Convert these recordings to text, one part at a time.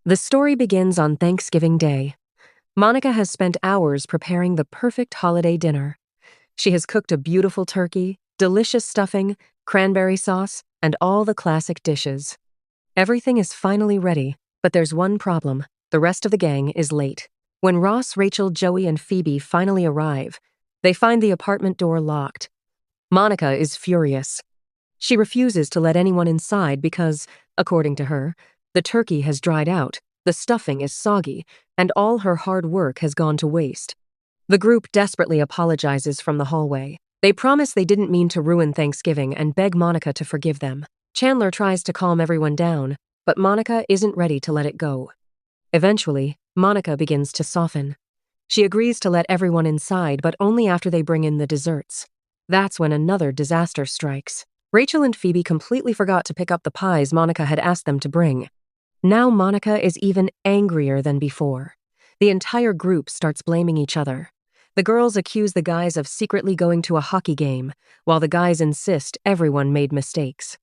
The story begins on Thanksgiving Day. Monica has spent hours preparing the perfect holiday dinner. She has cooked a beautiful turkey, delicious stuffing, cranberry sauce, and all the classic dishes. Everything is finally ready, but there's one problem. The rest of the gang is late. When Ross, Rachel, Joey, and Phoebe finally arrive, they find the apartment door locked. Monica is furious. She refuses to let anyone inside because, according to her, the turkey has dried out, the stuffing is soggy, and all her hard work has gone to waste. The group desperately apologizes from the hallway. They promise they didn't mean to ruin Thanksgiving and beg Monica to forgive them. Chandler tries to calm everyone down, but Monica isn't ready to let it go. Eventually, Monica begins to soften. She agrees to let everyone inside, but only after they bring in the desserts. That's when another disaster strikes. Rachel and Phoebe completely forgot to pick up the pies Monica had asked them to bring. Now Monica is even angrier than before. The entire group starts blaming each other. The girls accuse the guys of secretly going to a hockey game, while the guys insist everyone made mistakes.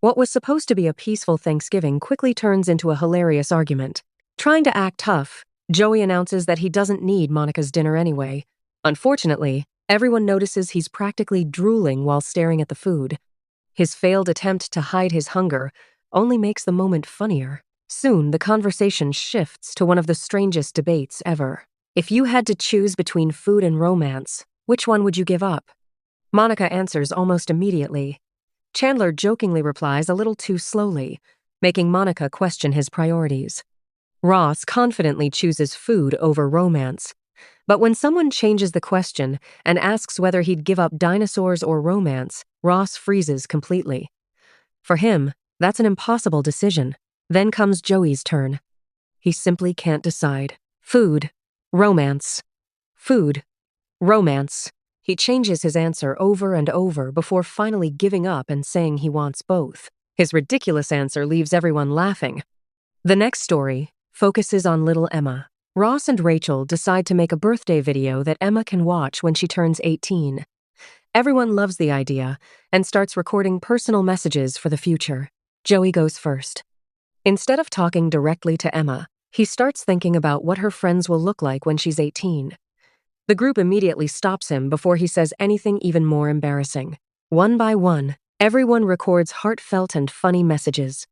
What was supposed to be a peaceful Thanksgiving quickly turns into a hilarious argument. Trying to act tough, Joey announces that he doesn't need Monica's dinner anyway. Unfortunately, everyone notices he's practically drooling while staring at the food. His failed attempt to hide his hunger only makes the moment funnier. Soon, the conversation shifts to one of the strangest debates ever. If you had to choose between food and romance, which one would you give up? Monica answers almost immediately. Chandler jokingly replies a little too slowly, making Monica question his priorities. Ross confidently chooses food over romance. But when someone changes the question and asks whether he'd give up dinosaurs or romance, Ross freezes completely. For him, that's an impossible decision. Then comes Joey's turn. He simply can't decide. Food, romance. Food, romance. He changes his answer over and over before finally giving up and saying he wants both. His ridiculous answer leaves everyone laughing. The next story focuses on little Emma. Ross and Rachel decide to make a birthday video that Emma can watch when she turns 18. Everyone loves the idea and starts recording personal messages for the future. Joey goes first. Instead of talking directly to Emma, he starts thinking about what her friends will look like when she's 18. The group immediately stops him before he says anything even more embarrassing. One by one, everyone records heartfelt and funny messages.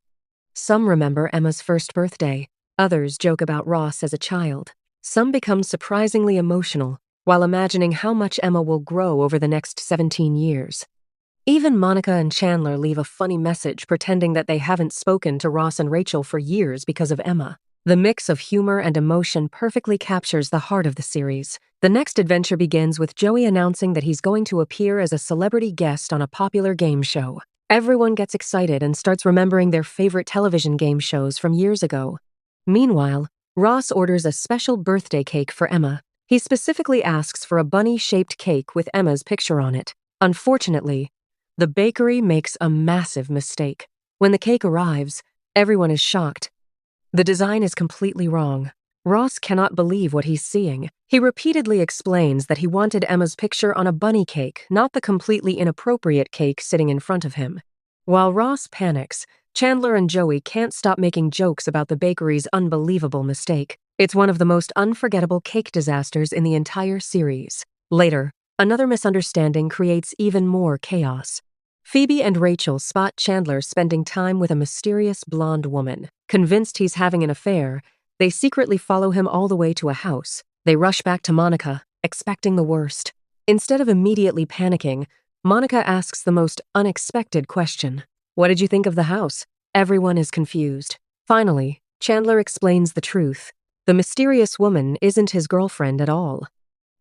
Some remember Emma's first birthday. Others joke about Ross as a child. Some become surprisingly emotional while imagining how much Emma will grow over the next 17 years. Even Monica and Chandler leave a funny message pretending that they haven't spoken to Ross and Rachel for years because of Emma. The mix of humor and emotion perfectly captures the heart of the series. The next adventure begins with Joey announcing that he's going to appear as a celebrity guest on a popular game show. Everyone gets excited and starts remembering their favorite television game shows from years ago. Meanwhile, Ross orders a special birthday cake for Emma. He specifically asks for a bunny-shaped cake with Emma's picture on it. Unfortunately, the bakery makes a massive mistake. When the cake arrives, everyone is shocked. The design is completely wrong. Ross cannot believe what he's seeing. He repeatedly explains that he wanted Emma's picture on a bunny cake, not the completely inappropriate cake sitting in front of him. While Ross panics, Chandler and Joey can't stop making jokes about the bakery's unbelievable mistake. It's one of the most unforgettable cake disasters in the entire series. Later, another misunderstanding creates even more chaos. Phoebe and Rachel spot Chandler spending time with a mysterious blonde woman. Convinced he's having an affair, they secretly follow him all the way to a house. They rush back to Monica, expecting the worst. Instead of immediately panicking, Monica asks the most unexpected question. What did you think of the house? Everyone is confused. Finally, Chandler explains the truth. The mysterious woman isn't his girlfriend at all.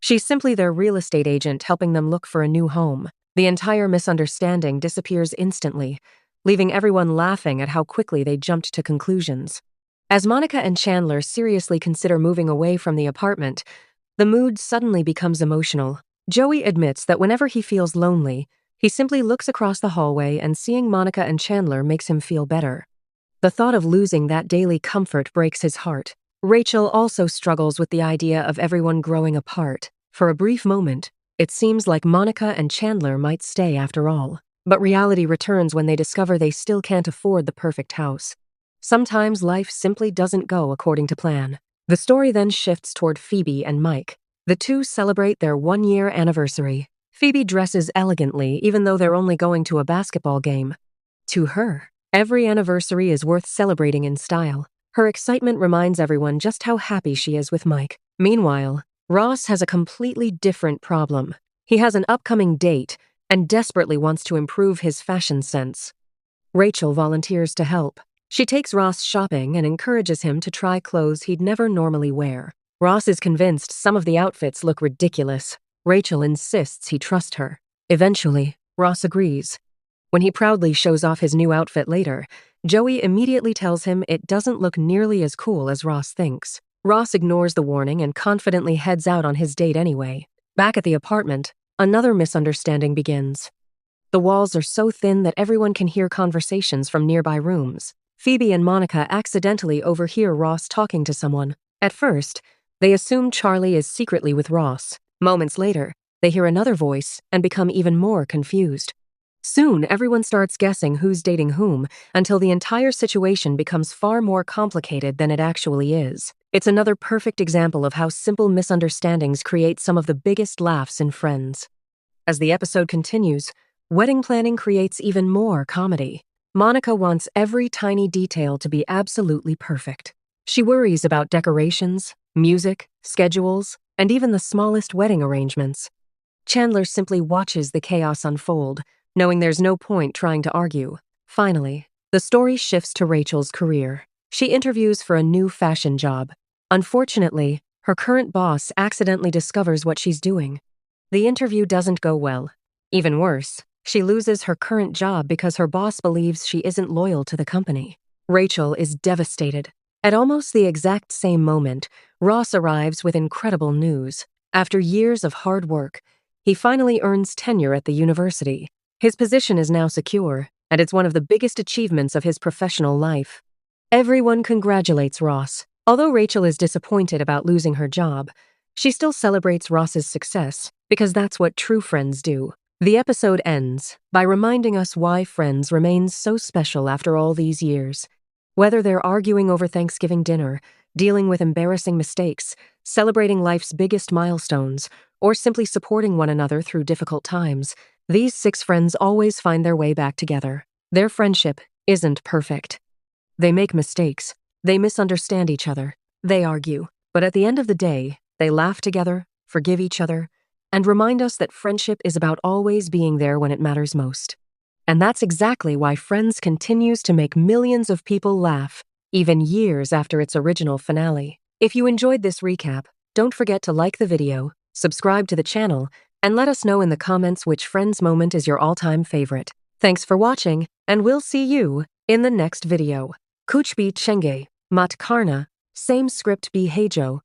She's simply their real estate agent helping them look for a new home. The entire misunderstanding disappears instantly, leaving everyone laughing at how quickly they jumped to conclusions. As Monica and Chandler seriously consider moving away from the apartment, the mood suddenly becomes emotional. Joey admits that whenever he feels lonely, he simply looks across the hallway and seeing Monica and Chandler makes him feel better. The thought of losing that daily comfort breaks his heart. Rachel also struggles with the idea of everyone growing apart. For a brief moment, it seems like Monica and Chandler might stay after all. But reality returns when they discover they still can't afford the perfect house. Sometimes life simply doesn't go according to plan. The story then shifts toward Phoebe and Mike. The two celebrate their one-year anniversary. Phoebe dresses elegantly even though they're only going to a basketball game. To her, every anniversary is worth celebrating in style. Her excitement reminds everyone just how happy she is with Mike. Meanwhile, Ross has a completely different problem. He has an upcoming date and desperately wants to improve his fashion sense. Rachel volunteers to help. She takes Ross shopping and encourages him to try clothes he'd never normally wear. Ross is convinced some of the outfits look ridiculous. Rachel insists he trust her. Eventually, Ross agrees. When he proudly shows off his new outfit later, Joey immediately tells him it doesn't look nearly as cool as Ross thinks. Ross ignores the warning and confidently heads out on his date anyway. Back at the apartment, another misunderstanding begins. The walls are so thin that everyone can hear conversations from nearby rooms. Phoebe and Monica accidentally overhear Ross talking to someone. At first, they assume Charlie is secretly with Ross. Moments later, they hear another voice and become even more confused. Soon, everyone starts guessing who's dating whom until the entire situation becomes far more complicated than it actually is. It's another perfect example of how simple misunderstandings create some of the biggest laughs in Friends. As the episode continues, wedding planning creates even more comedy. Monica wants every tiny detail to be absolutely perfect. She worries about decorations, music, schedules, and even the smallest wedding arrangements. Chandler simply watches the chaos unfold, knowing there's no point trying to argue. Finally, the story shifts to Rachel's career. She interviews for a new fashion job. Unfortunately, her current boss accidentally discovers what she's doing. The interview doesn't go well. Even worse, she loses her current job because her boss believes she isn't loyal to the company. Rachel is devastated. At almost the exact same moment, Ross arrives with incredible news. After years of hard work, he finally earns tenure at the university. His position is now secure, and it's one of the biggest achievements of his professional life. Everyone congratulates Ross. Although Rachel is disappointed about losing her job, she still celebrates Ross's success because that's what true friends do. The episode ends by reminding us why Friends remains so special after all these years. Whether they're arguing over Thanksgiving dinner, dealing with embarrassing mistakes, celebrating life's biggest milestones, or simply supporting one another through difficult times, these 6 friends always find their way back together. Their friendship isn't perfect. They make mistakes. They misunderstand each other. They argue. But at the end of the day, they laugh together, forgive each other, and remind us that friendship is about always being there when it matters most. And that's exactly why Friends continues to make millions of people laugh, even years after its original finale. If you enjoyed this recap, don't forget to like the video, subscribe to the channel, and let us know in the comments which Friends moment is your all-time favorite. Thanks for watching, and we'll see you in the next video. Kuch bi chenge, mat karna, same script bi hejo.